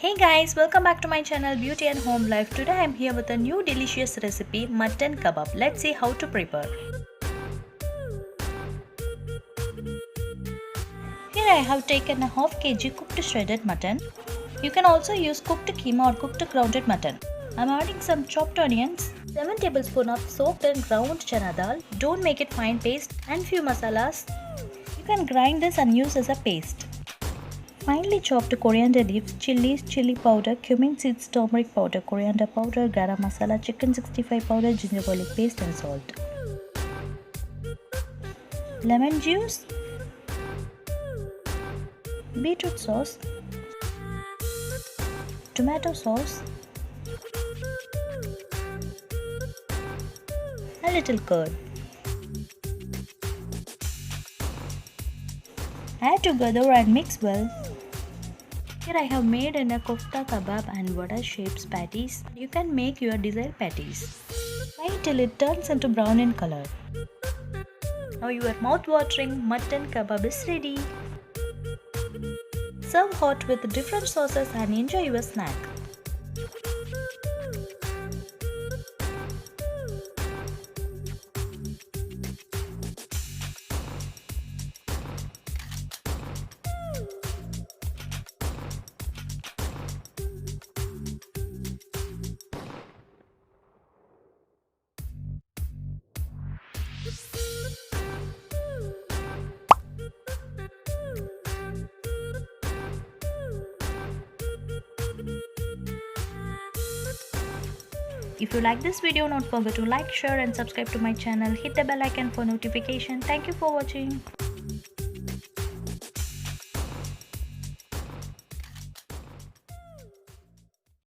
Hey guys, welcome back to my channel Beauty and Home Life. Today I am here with a new delicious recipe, mutton kebab. Let's see how to prepare. Here I have taken a half kg cooked shredded mutton. You can also use cooked keema or cooked grounded mutton. I am adding some chopped onions, 7 tablespoons of soaked and ground chana dal. Don't make it fine paste, and few masalas. You can grind this and use as a paste. Finely chopped coriander leaves, chillies, chilli powder, cumin seeds, turmeric powder, coriander powder, garammasala, chicken 65 powder, ginger garlic paste and salt. Lemon juice, beetroot sauce, tomato sauce, a little curd. Add together and mix well. Here I have made in a kofta, kabab and vada shapes patties. You can make your desired patties. Fry till it turns into brown in color. Now your mouth-watering mutton kebab is ready. Serve hot with different sauces and enjoy your snack. If you like this video, don't forget to like, share and subscribe to my channel. Hit the bell icon for notification. Thank you for watching.